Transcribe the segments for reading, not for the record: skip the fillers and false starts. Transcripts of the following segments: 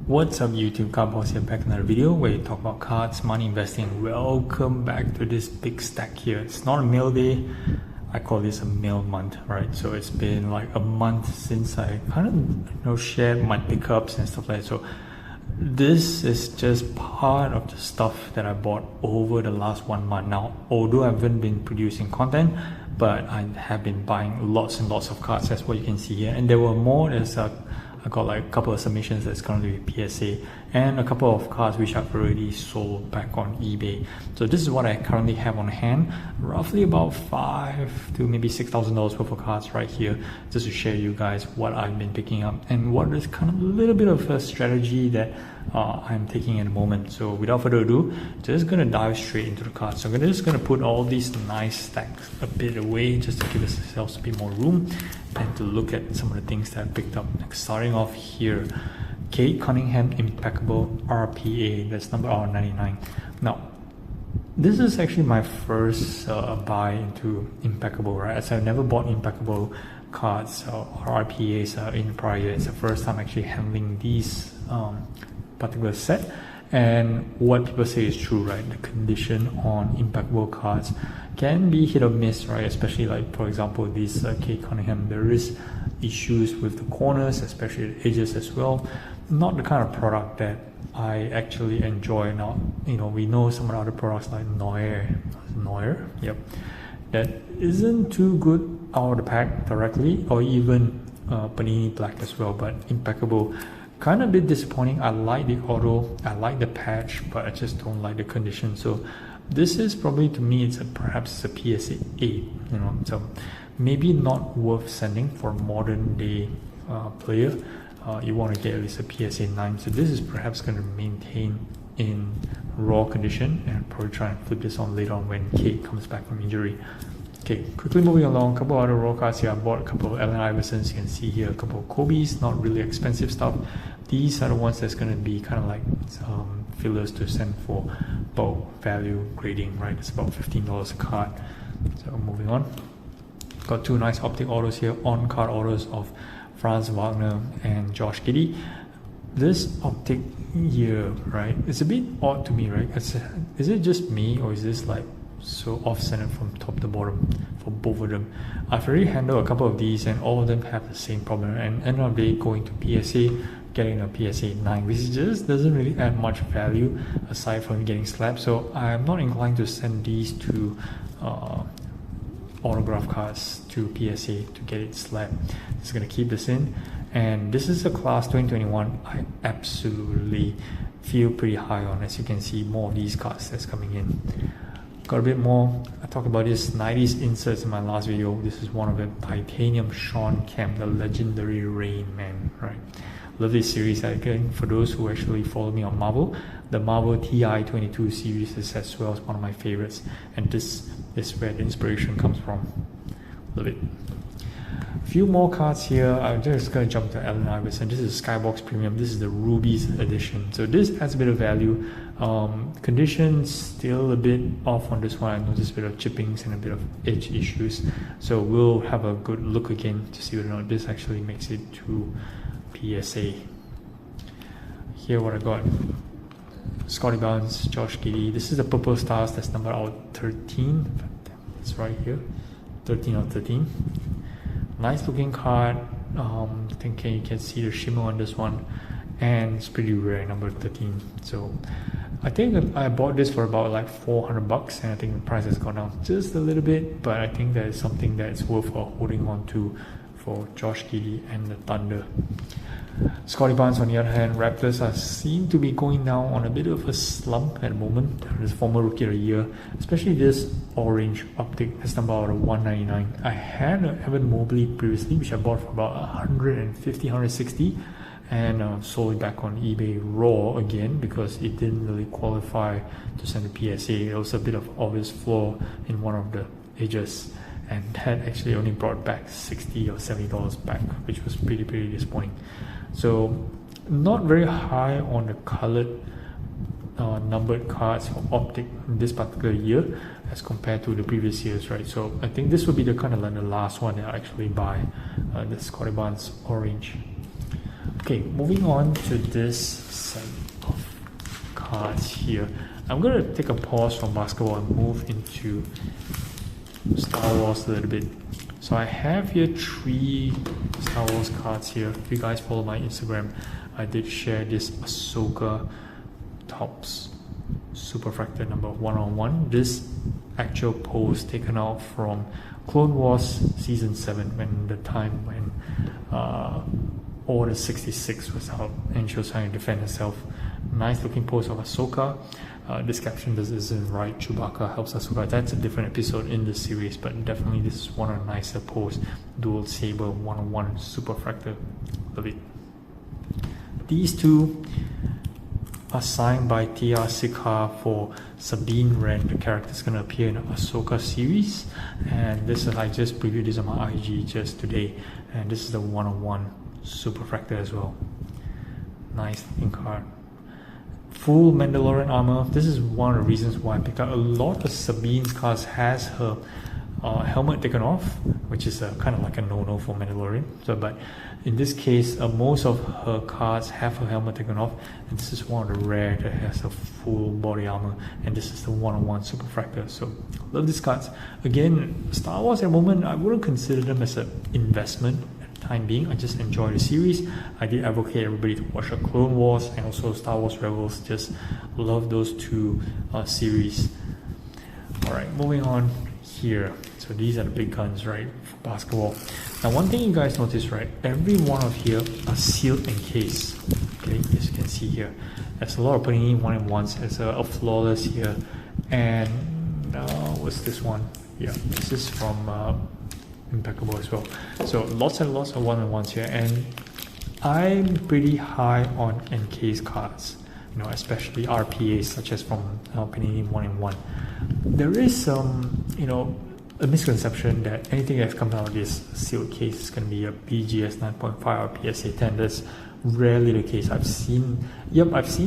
What's up YouTube, Carboss here, back in another video where we talk about cards, money, investing. Welcome back to this big stack here. It's not a mail day, I call this a mail month, right? So it's been like a month since I kind of shared my pickups and stuff like that. So this is just part of the stuff that I bought over the last 1 month. Now, although I haven't been producing content, but I have been buying lots and lots of cards. That's what you can see here. And there were more. I got like a couple of submissions that's currently with PSA and a couple of cards which I've already sold back on eBay. So this is what I currently have on hand, roughly about $5,000 to maybe $6,000 worth of cards right here, just to share you guys what I've been picking up and what is kind of a little bit of a strategy that I'm taking at the moment. So without further ado, just gonna dive straight into the cards. So I'm just gonna put all these nice stacks a bit away just to give ourselves a bit more room and to look at some of the things that I picked up. Starting off here, Kate Cunningham Impeccable RPA, that's number R99. Now, this is actually my first buy into Impeccable, right? As I've never bought Impeccable cards or RPAs in prior years. It's the first time actually handling these particular set. And what people say is true, right? The condition on Impeccable cards can be hit or miss, right? Especially like, for example, these Kate Cunningham, there is issues with the corners, especially the edges as well. Not the kind of product that I actually enjoy. Now, you know, we know some of the other products like Neuer, yep, that isn't too good out of the pack directly, or even Panini Black as well, but Impeccable, kind of a bit disappointing. I like the auto, I like the patch, but I just don't like the condition. So this is probably, to me, perhaps a PSA 8, you know, so maybe not worth sending for a modern day player. You want to get at least a PSA 9. So this is perhaps going to maintain in raw condition and probably try and flip this on later on when Kate comes back from injury. Okay, quickly moving along, a couple other raw cards here. I bought a couple of Allen Iversons. You can see here a couple of Kobe's, not really expensive stuff. These are the ones that's going to be kind of like fillers to send for bulk value grading, right? It's about $15 a card. So moving on, got two nice optic autos here, on card autos of Franz Wagner and Josh Giddey. This optic here, right, it's a bit odd to me, right? Is it just me, or is this like so off-centered from top to bottom for both of them? I've already handled a couple of these and all of them have the same problem, and end of the day going to PSA, getting a PSA 9, which just doesn't really add much value aside from getting slapped. So I'm not inclined to send these to autograph cards to PSA to get it slapped. Just gonna keep this in, and this is a class 2021 I absolutely feel pretty high on. As you can see, more of these cards that's coming in. Got a bit more. I talked about this 90s inserts in my last video. This is one of them, Titanium Sean Kemp, the legendary Rain Man, right? Love this series. Again, for those who actually follow me on Marvel, the Marvel TI-22 series is as well as one of my favorites, and this is where the inspiration comes from. Love it. A few more cards here. I'm just going to jump to Allen Iverson. This is Skybox Premium. This is the Rubies edition. So this adds a bit of value. Condition still a bit off on this one. I noticed a bit of chippings and a bit of edge issues. So we'll have a good look again to see whether or not this actually makes it to PSA. Here what I got, Scotty Barnes, Josh Giddey. This is the Purple Stars, that's number out 13. It's right here, 13 out of 13. Nice looking card. I think you can see the shimmer on this one, and it's pretty rare, number 13. So I think I bought this for about like $400, and I think the price has gone down just a little bit, but I think that is something that's worth holding on to for Josh Giddey and the Thunder. Scotty Barnes, on the other hand, Raptors seem to be going down on a bit of a slump at the moment. This former Rookie of the Year, especially this orange optic, that's number out of 199. I had an Evan Mobley previously, which I bought for about 150, 160, and sold it back on eBay raw again because it didn't really qualify to send to PSA. There was a bit of obvious flaw in one of the edges, and that actually only brought back $60 or $70 back, which was pretty disappointing. So not very high on the colored numbered cards for optic in this particular year as compared to the previous years, right? So I think this will be the kind of like the last one that I actually buy, the Scotty Barnes orange. Okay, moving on to this set of cards here. I'm going to take a pause from basketball and move into Star Wars a little bit. So I have here 3 Star Wars cards here. If you guys follow my Instagram, I did share this Ahsoka Topps Superfractor number 101. This actual pose taken out from Clone Wars Season 7, when the time when Order 66 was out and she was trying to defend herself. Nice looking pose of Ahsoka. This caption isn't right. Chewbacca helps Ahsoka. That's a different episode in the series, but definitely this is one of the nicer pose. Dual saber 101 Superfractor. Love it. These 2 are signed by Tia Sikha for Sabine Wren. The character is going to appear in the Ahsoka series, and this is, I just previewed this on my IG just today, and this is the 101 Superfractor as well. Nice looking card. Full Mandalorian armor. This is one of the reasons why I picked up. A lot of Sabine's cards has her helmet taken off, which is kind of like a no-no for Mandalorian. So, but in this case, most of her cards have her helmet taken off, and this is one of the rare that has a full body armor, and this is the 101 Superfractor. So love these cards. Again, Star Wars at the moment, I wouldn't consider them as an investment at the time being. I just enjoy the series. I did advocate everybody to watch the Clone Wars and also Star Wars Rebels. Just love those 2 series. Alright, moving on here. So these are the big guns, right, for basketball. Now one thing you guys notice, right, every one of here are sealed in case. Okay, as you can see here, there's a lot of putting in 1-in-1s. There's a flawless here, and what's this one? Yeah, this is from Impeccable as well. So lots and lots of 1-in-1s here, and I'm pretty high on encased cards, you know, especially RPAs such as from Panini 1-in-1. There is some, you know, a misconception that anything that's come out of this sealed case is going to be a BGS 9.5 or PSA 10. That's rarely the case. I've seen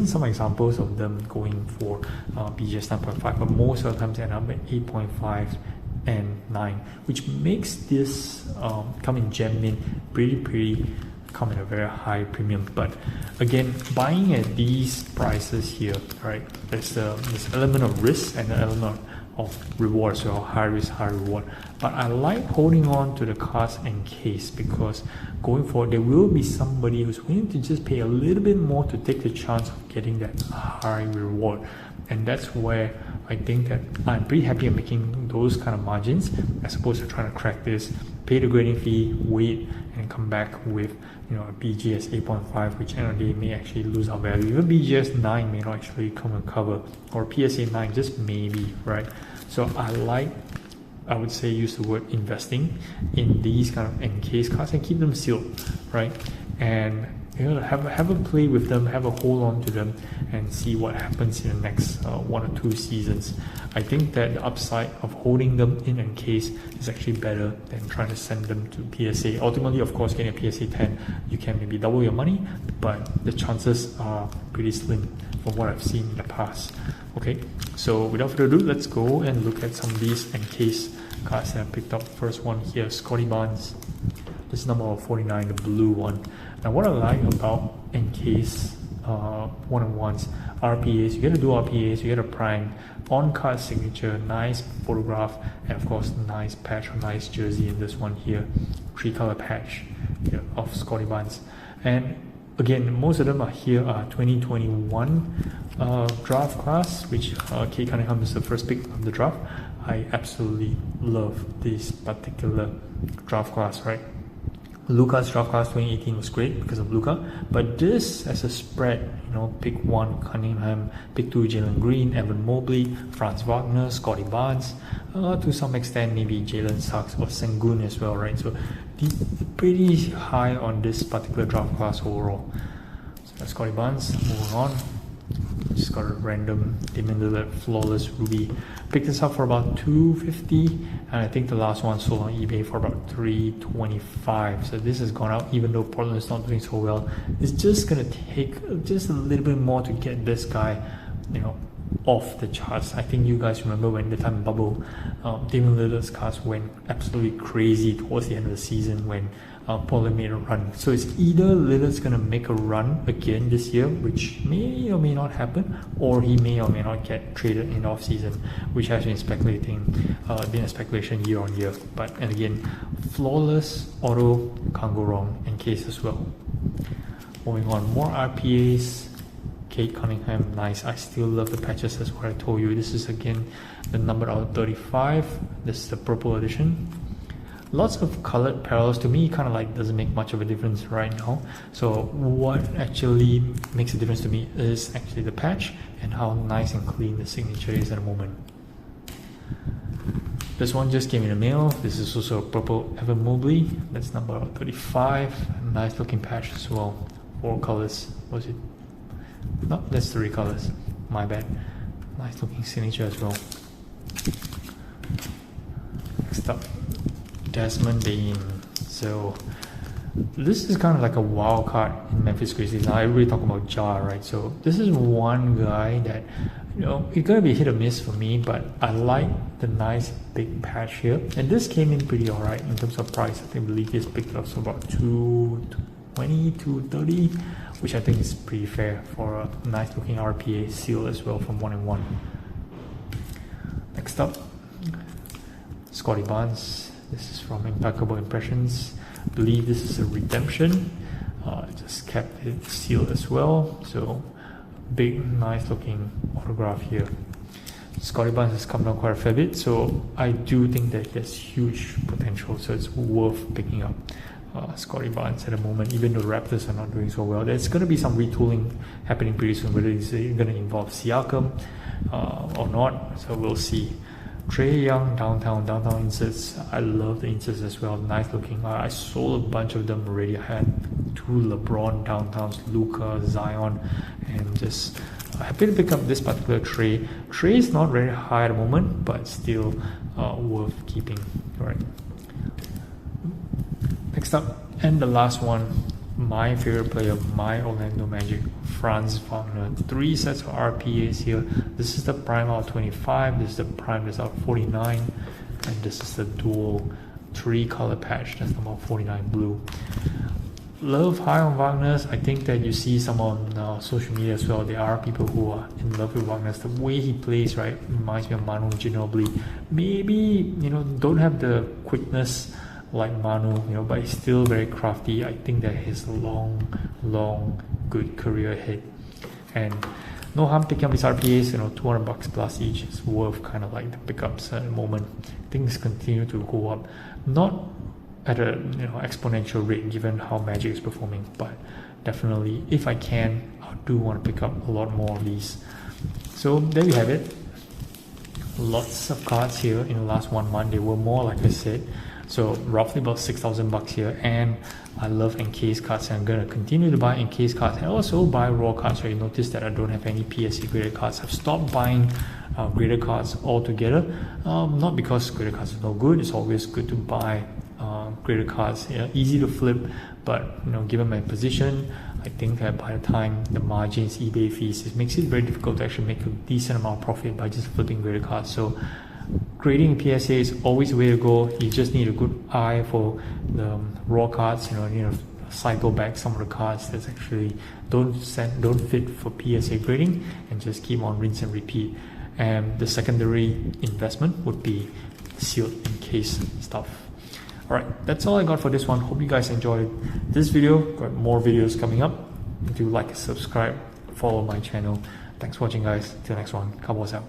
some examples of them going for BGS 9.5, but most of the time they end up at 8.5 and 9, which makes this come in gem mint pretty come at a very high premium. But again, buying at these prices here, right, there's this element of risk and an element of reward, so high risk, high reward. But I like holding on to the cards in case, because going forward there will be somebody who's willing to just pay a little bit more to take the chance of getting that high reward, and that's where I think that I'm pretty happy at making those kind of margins as opposed to trying to crack this, pay the grading fee, wait, and come back with, you know, a BGS 8.5, which end of the day may actually lose our value. Even BGS 9 may not actually come and cover, or PSA 9 just maybe, right? So I would say use the word investing in these kind of encased cards and keep them sealed, right? And you know, have a play with them, have a hold on to them, and see what happens in the next 1 or 2 seasons. I think that the upside of holding them in case is actually better than trying to send them to PSA. Ultimately, of course, getting a PSA 10, you can maybe double your money, but the chances are pretty slim from what I've seen in the past. Okay, so without further ado, let's go and look at some of these encased cards that I picked up. First one here, Scotty Barnes. This is number 49, the blue one. Now what I like about encased 1-on-1s, RPAs, you get to do RPAs, you get a prime, on-card signature, nice photograph, and of course nice patch or nice jersey in this one here, 3-color patch here of Scotty Barnes. And again, most of them are here 2021 draft class, which Kate Cunningham is the first pick of the draft. I absolutely love this particular draft class, right? Luca's draft class 2018 was great because of Luca, but this as a spread, you know, pick 1 Cunningham, pick 2 Jalen Green, Evan Mobley, Franz Wagner, Scotty Barnes, to some extent maybe Jalen Suggs or Sengun as well, right? So pretty high on this particular draft class overall. So that's Scotty Barnes. Moving on, just got a random Damian Lillard flawless ruby. Picked this up for about $250, and I think the last one sold on eBay for about $325. So this has gone up, even though Portland is not doing so well. It's just gonna take just a little bit more to get this guy, you know, off the charts. I think you guys remember when the time bubble, Damian Lillard's cards went absolutely crazy towards the end of the season when Pollard made a run. So it's either Lillard's gonna make a run again this year, which may or may not happen, or he may or may not get traded in the off season, which has been been a speculation year on year. But and again, flawless auto, can't go wrong, and case as well. Moving on, more RPAs. Kate Cunningham, nice. I still love the patches. That's what I told you. This is again the number out of 35. This is the purple edition. Lots of colored parallels. To me, kind of like doesn't make much of a difference right now. So what actually makes a difference to me is actually the patch and how nice and clean the signature is at the moment. This one just came in the mail. This is also a purple Evan Mobley. That's number out of 35. Nice looking patch as well. 4 colors. Was it? No, that's 3 colors. My bad. Nice looking signature as well. Next up, Desmond Bain. So this is kind of like a wild card in Memphis Grizzlies. Now everybody talk about Ja, right? So this is one guy that, you know, it's gonna be hit or miss for me, but I like the nice big patch here. And this came in pretty alright in terms of price. I believe it's picked up so about 220, 230, which I think is pretty fair for a nice looking RPA seal as well from 1-in-1. Next up, Scotty Barnes. This is from Impeccable Impressions. I believe this is a redemption. Just kept it sealed as well. So big, nice looking autograph here. Scotty Barnes has come down quite a fair bit, so I do think that there's huge potential. So it's worth picking up Scotty Barnes at the moment, even though the Raptors are not doing so well. There's going to be some retooling happening pretty soon, whether it's going to involve Siakam or not. So we'll see. Trae Young, downtown inserts. I love the inserts as well. Nice looking. I sold a bunch of them already. I had 2 LeBron downtowns, Luka, Zion, and just happy to pick up this particular Trae. Trae is not very high at the moment, but still worth keeping. Right. Next up, and the last one, my favorite player, my Orlando Magic, Franz Wagner. 3 sets of RPAs here. This is the prime out of 25, this is the prime that's out of 49, and this is the dual 3 color patch that's number 49 blue. Love high on Wagner's. I think that you see some on social media as well. There are people who are in love with Wagner's. The way he plays, right, reminds me of Manu Ginobili. Maybe, you know, don't have the quickness like Manu, you know, but he's still very crafty. I think that he's a long good career ahead, and no harm picking up his RPAs. You know, $200 plus each is worth kind of like the pickups at the moment. Things continue to go up, not at a exponential rate given how Magic is performing, but definitely if I can, I do want to pick up a lot more of these. So there you have it. Lots of cards here in the last 1 month. They were more, like I said. So roughly about $6,000 here, and I love encased cards, and I'm gonna continue to buy encased cards and also buy raw cards. So you notice that I don't have any PSA graded cards. I've stopped buying graded cards altogether. Not because graded cards are no good. It's always good to buy graded cards. Easy to flip, but given my position, I think that by the time the margins, eBay fees, it makes it very difficult to actually make a decent amount of profit by just flipping graded cards. So grading PSA is always the way to go. You just need a good eye for the raw cards. Cycle back some of the cards that actually don't fit for PSA grading, and just keep on rinse and repeat. And the secondary investment would be sealed in case stuff. Alright, that's all I got for this one. Hope you guys enjoyed this video. Got more videos coming up. Do like, subscribe, follow my channel. Thanks for watching, guys. Till next one. Cowboys out.